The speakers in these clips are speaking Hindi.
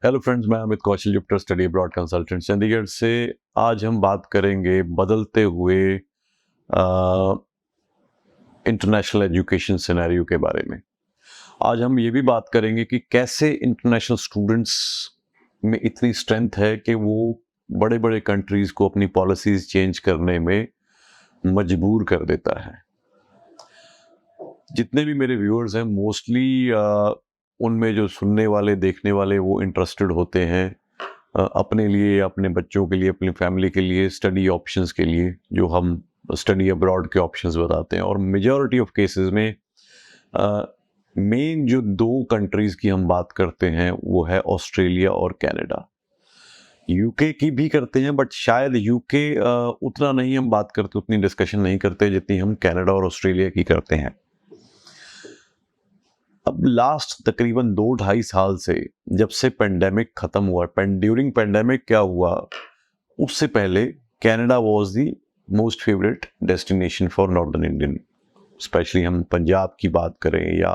हेलो फ्रेंड्स, मैं Amit Kaushal, Jupiter study abroad consultant Chandigarh से। आज हम बात करेंगे बदलते हुए इंटरनेशनल एजुकेशन सिनेरियो के बारे में। आज हम ये भी बात करेंगे कि कैसे इंटरनेशनल स्टूडेंट्स में इतनी स्ट्रेंथ है कि वो बड़े बड़े कंट्रीज़ को अपनी पॉलिसीज़ चेंज करने में मजबूर कर देता है। जितने भी मेरे व्यूअर्स हैं मोस्टली उनमें जो सुनने वाले, देखने वाले वो इंटरेस्टेड होते हैं अपने लिए, अपने बच्चों के लिए, अपनी फैमिली के लिए, स्टडी ऑप्शंस के लिए, जो हम स्टडी अब्रॉड के ऑप्शंस बताते हैं। और मेजॉरिटी ऑफ केसेस में मेन जो दो कंट्रीज़ की हम बात करते हैं वो है ऑस्ट्रेलिया और कनाडा। यूके की भी करते हैं, बट शायद यूके उतना नहीं हम बात करते, उतनी डिस्कशन नहीं करते जितनी हम कनाडा और ऑस्ट्रेलिया की करते हैं। अब लास्ट तकरीबन 2-2.5 साल से, जब से पेंडेमिक खत्म हुआ, ड्यूरिंग पेंडेमिक क्या हुआ, उससे पहले Canada was the most favourite destination for northern Indian. Specially हम पंजाब की बात करें या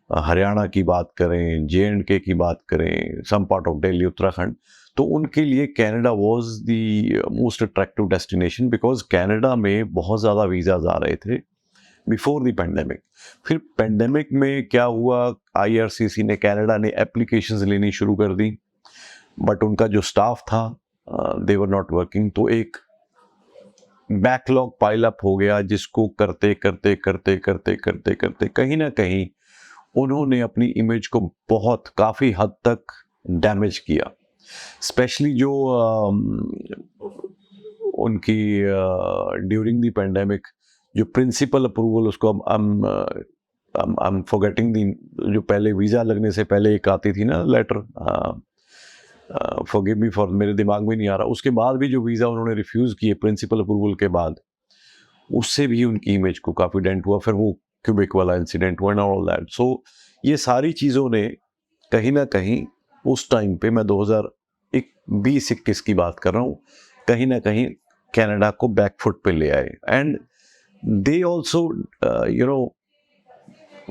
हरियाणा की बात करें, JNK की बात करें, some part of Delhi, Uttarakhand, तो उनके लिए Canada was the most attractive destination, because Canada में बहुत ज़्यादा वीज़ाज आ रहे थे बिफोर द पेंडेमिक। फिर पेंडेमिक में क्या हुआ, IRCC ने, कनाडा ने एप्लीकेशंस लेनी शुरू कर दी, बट उनका जो स्टाफ था दे वर नॉट वर्किंग, तो एक बैकलॉग पाइल अप हो गया, जिसको करते करते करते करते करते करते कहीं ना कहीं उन्होंने अपनी इमेज को बहुत काफ़ी हद तक डैमेज किया। स्पेशली जो उनकी ड्यूरिंग द पेंडेमिक जो प्रिंसिपल अप्रूवल, उसको आई एम फॉरगेटिंग दी, जो पहले वीज़ा लगने से पहले एक आती थी ना लेटर, फॉरगिव मी फॉर, मेरे दिमाग में नहीं आ रहा, उसके बाद भी जो वीज़ा उन्होंने रिफ्यूज़ किए प्रिंसिपल अप्रूवल के बाद, उससे भी उनकी इमेज को काफ़ी डेंट हुआ। फिर वो क्यूबिक वाला इंसिडेंट हुआ एंड ऑल दैट। सो ये सारी चीज़ों ने कहीं ना कहीं उस टाइम पे, मैं 2020-21 की बात कर रहा हूँ, कहीं ना कहीं कनाडा को बैकफुट पे ले आए। And they also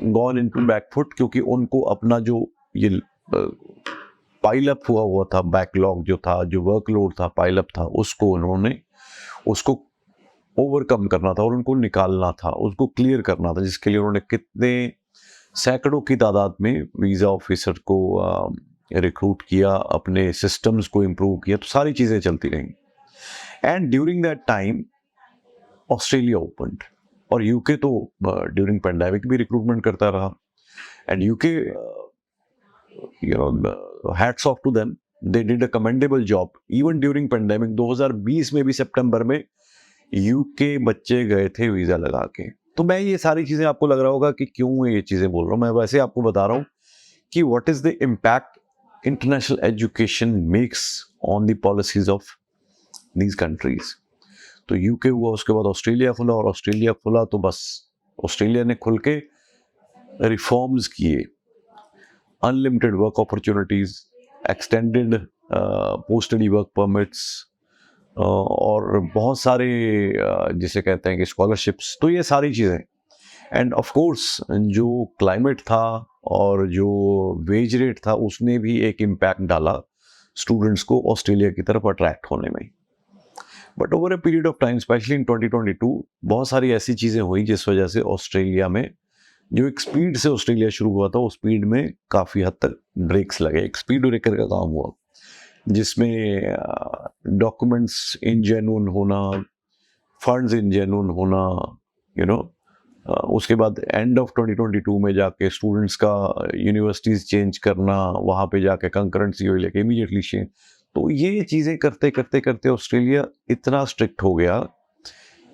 gone into back foot, क्योंकि उनको अपना जो ये पाइल अप हुआ था, बैकलॉग जो था, जो वर्कलोड था, पाइल अप था, उसको ओवरकम करना था और उनको निकालना था, उसको क्लियर करना था, जिसके लिए उन्होंने कितने सैकड़ों की तादाद में वीज़ा ऑफिसर को रिक्रूट किया, अपने सिस्टम्स को इम्प्रूव किया, तो सारी चीज़ें चलती रहीं। And during that time Australia opened, और यूके तो ड्यूरिंग पेंडेमिक भी रिक्रूटमेंट करता रहा। And UK, hats off to them, they did a commendable job even during pandemic। 2020 में भी सितंबर में यूके बच्चे गए थे वीज़ा लगा के। तो मैं ये सारी चीज़ें, आपको लग रहा होगा कि क्यों मैं ये चीज़ें बोल रहा हूँ, मैं वैसे आपको बता रहा हूँ कि what is the impact international education makes on the policies of these countries. तो यूके हुआ, उसके बाद ऑस्ट्रेलिया खुला, और ऑस्ट्रेलिया खुला तो बस ऑस्ट्रेलिया ने खुल के रिफॉर्म्स किए, unlimited work opportunities, extended post study work permits, और बहुत सारे जिसे कहते हैं कि स्कॉलरशिप्स, तो ये सारी चीज़ें। एंड ऑफ कोर्स जो क्लाइमेट था और जो वेज रेट था, उसने भी एक इम्पैक्ट डाला स्टूडेंट्स को ऑस्ट्रेलिया की तरफ अट्रैक्ट होने में। But over a period of time, specially in 2022, बहुत सारी ऐसी चीज़ें हुई जिस वजह से ऑस्ट्रेलिया में जो एक स्पीड से ऑस्ट्रेलिया शुरू हुआ था, उस स्पीड में काफ़ी हद तक ब्रेक्स लगे। एक स्पीड ब्रेकर का काम हुआ, जिसमें डॉक्यूमेंट्स इनजेन्युइन होना, फंड्स इनजेन्युइन होना, यू नो, उसके बाद एंड ऑफ 2022 में जाके स्टूडेंट्स का यूनिवर्सिटीज़ चेंज करना, वहाँ पे जाके कंकरेंसी हो लेके इमीडिएटली चेंज। तो ये चीज़ें करते करते करते ऑस्ट्रेलिया इतना स्ट्रिक्ट हो गया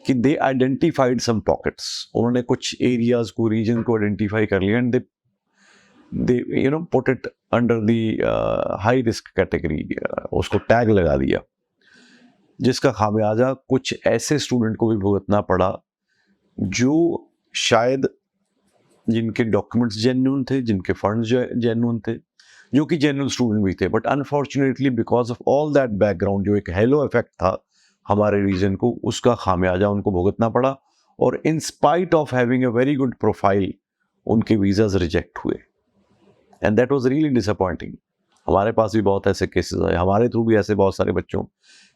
कि दे आइडेंटिफाइड सम पॉकेट्स। उन्होंने कुछ एरियाज को, रीजन को आइडेंटिफाई कर लिया, and they put it under the high risk category, उसको टैग लगा दिया, जिसका खामियाजा कुछ ऐसे स्टूडेंट को भी भुगतना पड़ा जो शायद जिनके डॉक्यूमेंट्स जेन्युइन थे, जिनके फंड्स जेन्युइन थे, जो कि जेन्युइन स्टूडेंट भी थे, but unfortunately because of all that background, जो एक हेलो इफेक्ट था हमारे रीजन को, उसका खामियाजा उनको भुगतना पड़ा। और in spite of having a very good profile, उनके वीज़ाज रिजेक्ट हुए, and that was really disappointing. हमारे पास भी बहुत ऐसे केसेस आए, हमारे थ्रू भी ऐसे बहुत सारे बच्चों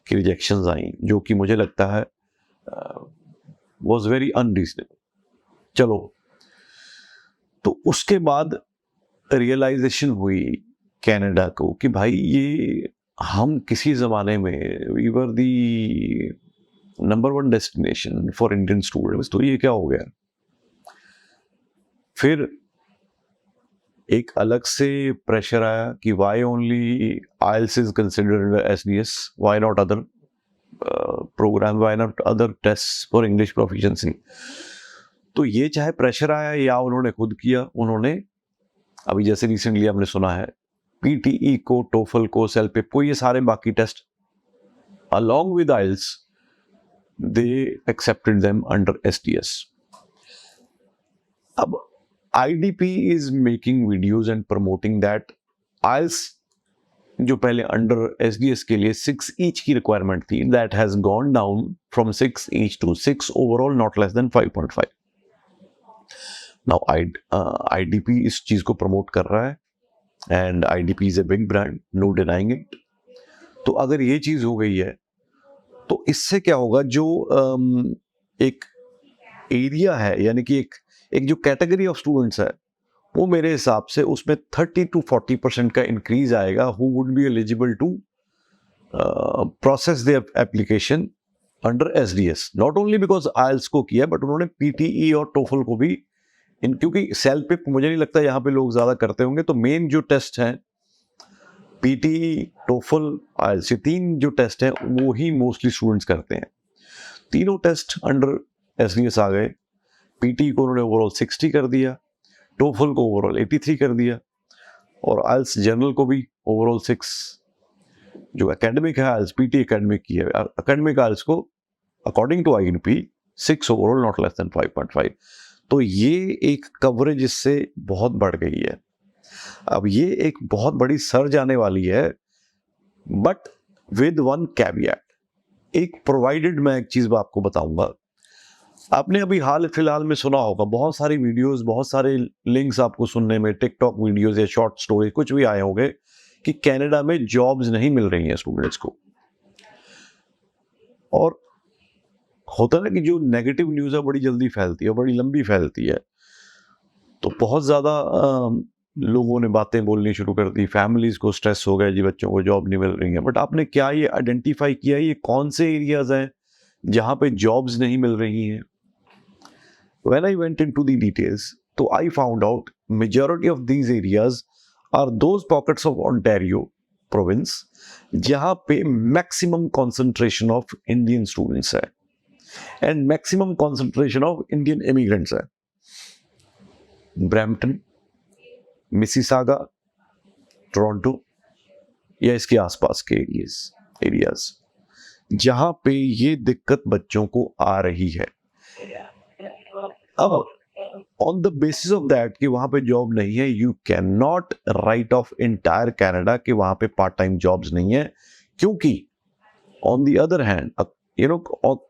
की रिजेक्शंस आई, जो कि मुझे लगता है वाज वेरी अनरीजनेबल। चलो, तो उसके बाद रियलाइजेशन हुई कनाडा को कि भाई ये हम किसी ज़माने में we were the number 1 destination for Indian students, तो ये क्या हो गया। फिर एक अलग से प्रेशर आया कि why only IELTS is considered SDS, why not other program, why not other test for English proficiency. तो ये चाहे प्रेशर आया या उन्होंने खुद किया, उन्होंने अभी जैसे रिसेंटली आपने सुना है पीटीई को, टोफल को, सेलपेप को, ये सारे बाकी test along with IELTS they accepted them under SDS. अब IDP is making videos and promoting that IELTS जो पहले अंडर SDS के लिए 6 each की रिक्वायरमेंट थी, that has gone down from 6 each to 6 overall, not less than 5.5. Now IDP इस चीज को प्रमोट कर रहा है and IDP is a big brand, no denying it. तो अगर ये चीज हो गई है तो इससे क्या होगा, जो एक एरिया है, यानी कि एक जो कैटेगरी ऑफ स्टूडेंट्स है, वो मेरे हिसाब से उसमें 30 to 40% का इंक्रीज आएगा, who would be eligible to process their application under SDS. Not only because IELTS को किया, बट उन्होंने पीटीई और टोफल को भी क्योंकि सेल्फ मुझे नहीं लगता यहाँ पे लोग ज्यादा करते होंगे, तो मेन जो टेस्ट हैं पीटीई, टोफल, आइल्स, ये 3 जो टेस्ट हैं वो ही मोस्टली स्टूडेंट्स करते हैं। तीनों टेस्ट अंडर एसडीएस आ गए। पीटीई को उन्होंने ओवरऑल 60 कर दिया, टोफल को ओवरऑल 83 कर दिया, और आइल्स जनरल को भी ओवरऑल 6। जो एकेडमिक है आइल्स, पीटी एकेडमिक की है, एकेडमिक आइल्स को according to INP 6 overall, not less than 5.5। तो ये एक कवरेज इससे बहुत बढ़ गई है। अब ये एक बहुत बड़ी सर्ज आने वाली है, बट विद वन कैविएट। एक प्रोवाइडेड, मैं एक चीज आपको बताऊंगा, आपने अभी हाल फिलहाल में सुना होगा, बहुत सारी वीडियोस, बहुत सारे लिंक्स आपको सुनने में, टिकटॉक वीडियोस या शॉर्ट स्टोरी कुछ भी आए होंगे कि कनाडा में जॉब्स नहीं मिल रही हैं स्टूडेंट्स को। और होता है ना कि जो नेगेटिव न्यूज़ है बड़ी जल्दी फैलती है, बड़ी लंबी फैलती है, तो बहुत ज़्यादा लोगों ने बातें बोलनी शुरू कर दी, फैमिलीज को स्ट्रेस हो गया जी बच्चों को जॉब नहीं मिल रही है। बट आपने क्या ये आइडेंटिफाई किया ये कौन से एरियाज हैं जहां पे जॉब्स नहीं मिल रही हैं? When I went into the details, तो I found out majority of these areas are those pockets of Ontario province जहां पे maximum concentration of Indian students है and maximum concentration of Indian immigrants है। ब्रैम्पटन, मिसिसागा, टोरंटो या इसके आसपास के एरियाज जहां पे ये दिक्कत बच्चों को आ रही है। अब on the basis of that कि वहां पे जॉब नहीं है, you can not write off entire Canada कि वहां पे पार्ट टाइम जॉब्स नहीं है, क्योंकि on the other hand you know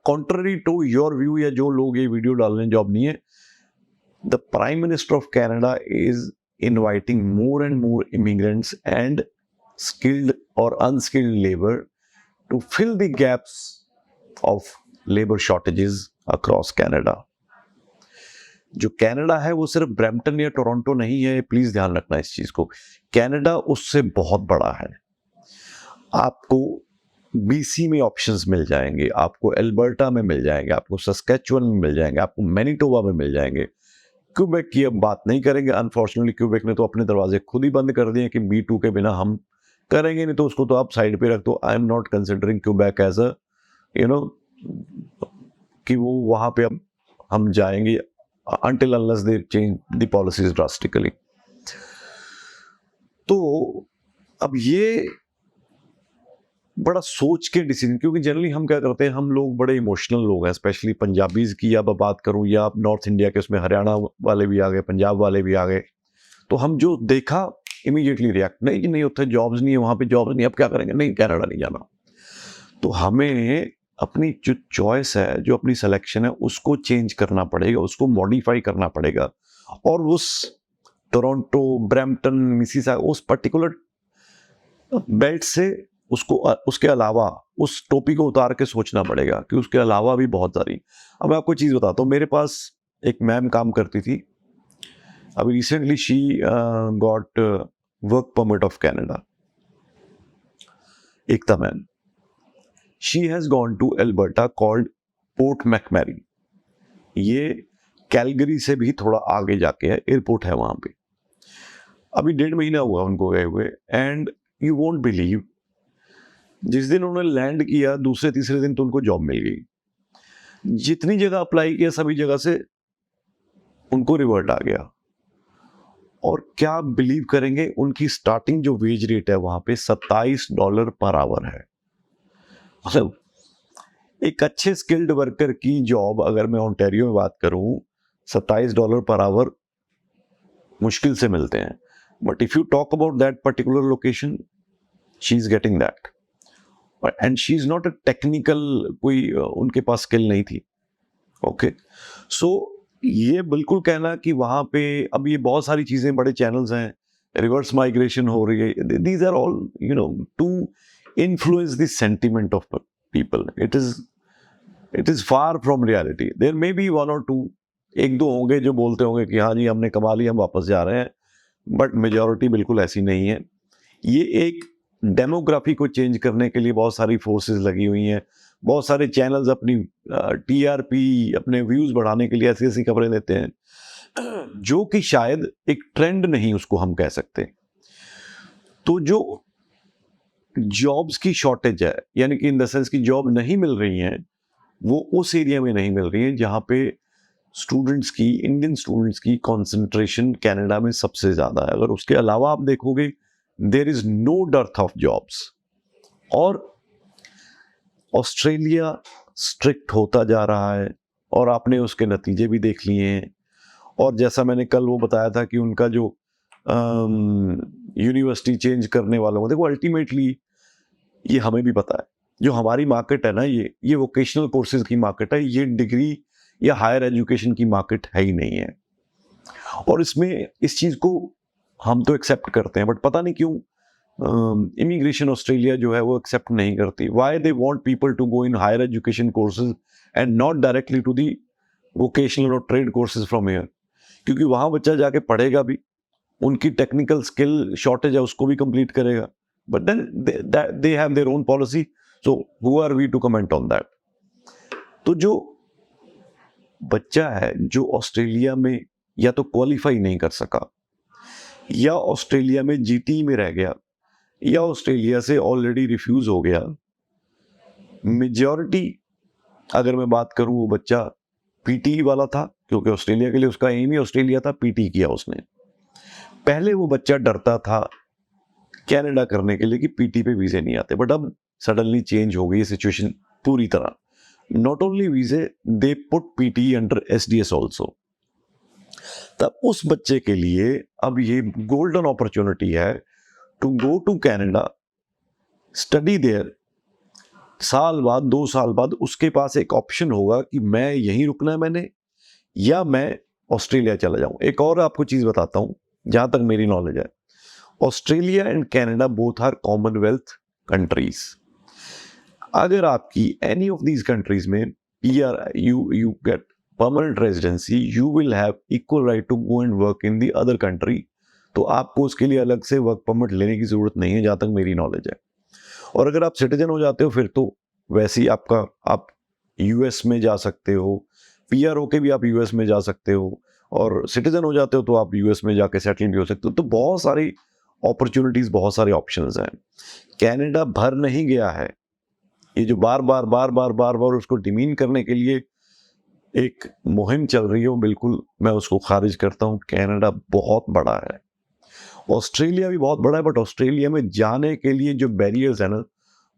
contrary to your view, या जो लोग ये वीडियो डाल रहे हैं जॉब नहीं है, the prime minister of Canada is inviting more and more immigrants and skilled or unskilled labor to fill the gaps of labor shortages across Canada. जो कनाडा है वो सिर्फ ब्रैम्पटन या टोरंटो नहीं है, प्लीज ध्यान रखना इस चीज को। कनाडा उससे बहुत बड़ा है। आपको बीसी में ऑप्शंस मिल जाएंगे, आपको एल्बर्टा में मिल जाएंगे, आपको सस्कैचुअन में मिल जाएंगे, आपको मैनिटोबा में मिल जाएंगे। क्यूबेक की अब बात नहीं करेंगे, अनफॉर्चुनेटली क्यूबेक ने तो अपने दरवाजे खुद ही बंद कर दिए कि B2 के बिना हम करेंगे नहीं, तो उसको तो आप साइड पे रख दो। I am not considering Quebec as a कि वो वहां पे अब हम जाएंगे until unless they change the policies drastically। तो अब ये बड़ा सोच के डिसीजन, क्योंकि जनरली हम क्या करते हैं, हम लोग बड़े इमोशनल लोग हैं, स्पेशली पंजाबीज की या बात करूं या नॉर्थ इंडिया के, उसमें हरियाणा वाले भी आ गए, पंजाब वाले भी आ गए, तो हम जो देखा इमीडिएटली रिएक्ट, नहीं नहीं उत्थे जॉब्स नहीं है, वहां पे जॉब्स नहीं, अब क्या करेंगे, नहीं कनाडा नहीं जाना। तो हमें अपनी जो चॉइस है, जो अपनी सिलेक्शन है, उसको चेंज करना पड़ेगा, उसको मॉडिफाई करना पड़ेगा, और उस टोरंटो, ब्रैम्पटन, मिसिसागा, उस पर्टिकुलर बेल्ट से उसको उसके अलावा उस टोपी को उतार के सोचना पड़ेगा कि उसके अलावा भी बहुत सारी। अब मैं आपको चीज़ बताता हूँ, मेरे पास एक मैम काम करती थी, अभी recently she got work permit of Canada, Ekta ma'am. She has gone to Alberta called Port McMurray. ये कैलगरी से भी थोड़ा आगे जाके है, एयरपोर्ट है वहां पे। अभी 1.5 महीना हुआ उनको गए हुए, एंड यू वोंट बिलीव, जिस दिन उन्होंने लैंड किया दूसरे तीसरे दिन तो उनको जॉब मिल गई। जितनी जगह अप्लाई किया सभी जगह से उनको रिवर्ट आ गया। और क्या बिलीव करेंगे, उनकी स्टार्टिंग जो वेज रेट है वहां पे $27 पर आवर है। मतलब एक अच्छे स्किल्ड वर्कर की जॉब अगर मैं ओंटारियो में बात करूं, $27 पर आवर मुश्किल से मिलते हैं। But if you talk about that particular location, she is getting that, and she is not a technical, कोई उनके पास स्किल नहीं थी। ओके, सो ये बिल्कुल कहना कि वहां पे अब ये बहुत सारी चीजें, बड़े चैनल्स हैं, रिवर्स माइग्रेशन हो रही है, these are all to influence the sentiment of people. It is far from reality. There may be one और टू, एक दो होंगे जो बोलते होंगे कि हाँ जी हमने कमा लिया, हम वापस जा रहे हैं, बट मेजॉरिटी बिल्कुल ऐसी नहीं है। ये एक डेमोग्राफी को चेंज करने के लिए बहुत सारी फोर्सेस लगी हुई हैं, बहुत सारे चैनल्स अपनी टीआरपी, अपने व्यूज बढ़ाने के लिए ऐसी ऐसी खबरें देते हैं जो कि शायद एक ट्रेंड नहीं उसको हम कह सकते। तो जो जॉब्स की शॉर्टेज है, यानी कि इन द सेंस की जॉब नहीं मिल रही है, वो उस एरिया में नहीं मिल रही है जहां पे स्टूडेंट्स की, इंडियन स्टूडेंट्स की कंसंट्रेशन कनाडा में सबसे ज्यादा है। अगर उसके अलावा आप देखोगे, there is no dearth of jobs. और ऑस्ट्रेलिया स्ट्रिक्ट होता जा रहा है और आपने उसके नतीजे भी देख लिए हैं। और जैसा मैंने कल वो बताया था कि उनका जो यूनिवर्सिटी चेंज करने वालों को, देखो अल्टीमेटली ये हमें भी पता है, जो हमारी मार्केट है ना, ये वोकेशनल कोर्सेज की मार्केट है, ये डिग्री या हायर एजुकेशन की मार्केट है ही नहीं है। और इसमें इस चीज को हम तो एक्सेप्ट करते हैं, बट पता नहीं क्यों इमिग्रेशन ऑस्ट्रेलिया जो है वो एक्सेप्ट नहीं करती। Why they want people to go in higher education courses and not directly to the vocational और ट्रेड कोर्सेज फ्रॉम हियर? क्योंकि वहां बच्चा जाके पढ़ेगा भी, उनकी टेक्निकल स्किल शॉर्टेज है उसको भी कंप्लीट करेगा, but then they have their own policy, so who are we to comment on that? तो जो बच्चा है जो ऑस्ट्रेलिया में या तो क्वालिफाई नहीं कर सका, या ऑस्ट्रेलिया में जीटी में रह गया, या ऑस्ट्रेलिया से ऑलरेडी रिफ्यूज हो गया, मेजॉरिटी अगर मैं बात करूं वो बच्चा पीटी वाला था, क्योंकि ऑस्ट्रेलिया के लिए उसका एम ही ऑस्ट्रेलिया था, पीटी किया उसने। पहले वो बच्चा डरता था कनाडा करने के लिए कि पीटी पे वीजे नहीं आते, बट अब सडनली चेंज हो गई सिचुएशन पूरी तरह। Not only VJ, they put PT under SDS also. तब उस बच्चे के लिए अब ये गोल्डन अपॉर्चुनिटी है to go to Canada, study there. साल बाद, 2 साल बाद उसके पास एक ऑप्शन होगा कि मैं यहीं रुकना है मैंने, या मैं ऑस्ट्रेलिया चला जाऊं। एक और आपको चीज बताता हूं, जहां तक मेरी नॉलेज है, Australia and Canada both are commonwealth countries. अगर आपकी एनी ऑफ दीज कंट्रीज में PR, you get permanent residency, you will have equal right to go and work in the other country. तो आपको उसके लिए अलग से वर्क परमिट लेने की जरूरत नहीं है, जहां तक मेरी नॉलेज है। और अगर आप सिटीजन हो जाते हो फिर तो वैसे ही आप यूएस में जा सकते हो, पीआर होके भी आप यूएस में जा सकते हो, और सिटीजन हो जाते हो तो आप यूएस में जाके सेटल भी हो सकते हो। तो बहुत सारी अपॉर्चुनिटीज, बहुत सारे ऑप्शंस हैं। कनाडा भर नहीं गया है। ये जो बार बार उसको डिमीन करने के लिए एक मुहिम चल रही है, वो बिल्कुल मैं उसको खारिज करता हूँ। कनाडा बहुत बड़ा है, ऑस्ट्रेलिया भी बहुत बड़ा है, बट ऑस्ट्रेलिया में जाने के लिए जो बैरियर्स है ना,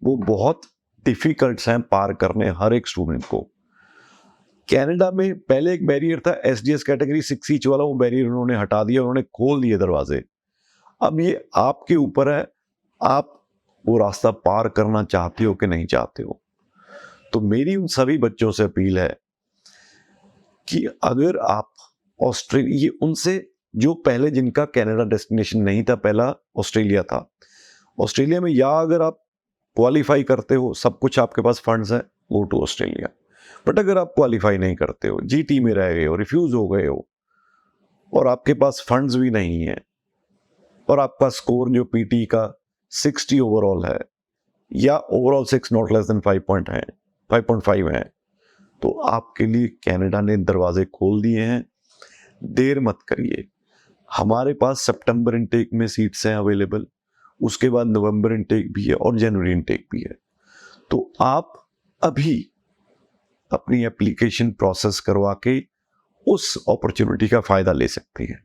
वो बहुत डिफिकल्ट हैं पार करने हर एक स्टूडेंट को। कनाडा में पहले एक बैरियर था एसडीएस कैटेगरी 6 वाला, वो बैरियर उन्होंने हटा दिया, उन्होंने खोल दिए दरवाजे। अब ये आपके ऊपर है, आप वो रास्ता पार करना चाहते हो कि नहीं चाहते हो। तो मेरी उन सभी बच्चों से अपील है कि अगर आप ऑस्ट्रेलिया, उनसे जो पहले जिनका कनाडा डेस्टिनेशन नहीं था, पहला ऑस्ट्रेलिया था, ऑस्ट्रेलिया में या अगर आप क्वालिफाई करते हो, सब कुछ आपके पास फंड्स हैं, गो टू ऑस्ट्रेलिया। बट अगर आप क्वालिफाई नहीं करते हो, जीटी में रह गए हो, रिफ्यूज हो गए हो और आपके पास फंड्स भी नहीं है और आपका स्कोर जो पीटी का 60 ओवरऑल है या ओवरऑल 6 नॉट लेस देन 5.5 है, तो आपके लिए कनाडा ने दरवाजे खोल दिए हैं। देर मत करिए। हमारे पास सितंबर इनटेक में सीट्स हैं अवेलेबल, उसके बाद नवंबर इनटेक भी है और जनवरी इनटेक भी है। तो आप अभी अपनी एप्लीकेशन प्रोसेस करवा के उस अपॉर्चुनिटी का फायदा ले सकते हैं।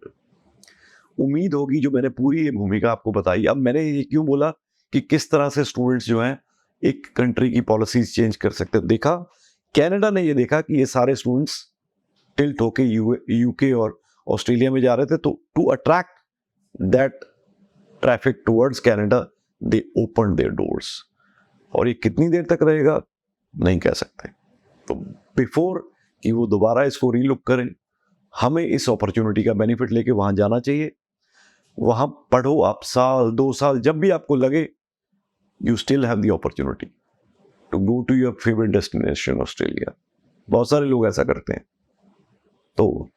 उम्मीद होगी जो मैंने पूरी ये भूमिका आपको बताई। अब मैंने ये क्यों बोला कि किस तरह से स्टूडेंट्स जो हैं एक कंट्री की पॉलिसीज चेंज कर सकते हैं। देखा, कनाडा ने ये देखा कि ये सारे स्टूडेंट्स टिल्ट होके यूके और ऑस्ट्रेलिया में जा रहे थे, तो to attract that traffic towards Canada they open their doors. और ये कितनी देर तक रहेगा नहीं कह सकते। तो बिफोर कि वो दोबारा इसको रीलुक करें, हमें इस अपॉर्चुनिटी का बेनिफिट लेके वहां जाना चाहिए। वहां पढ़ो आप, साल 2 साल, जब भी आपको लगे you still have the opportunity to go to your favourite destination Australia. बहुत सारे लोग ऐसा करते हैं। तो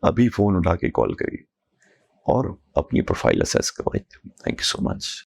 अभी फोन उठा के कॉल करिए और अपनी प्रोफाइल असेस करवाइए। Thank you so much.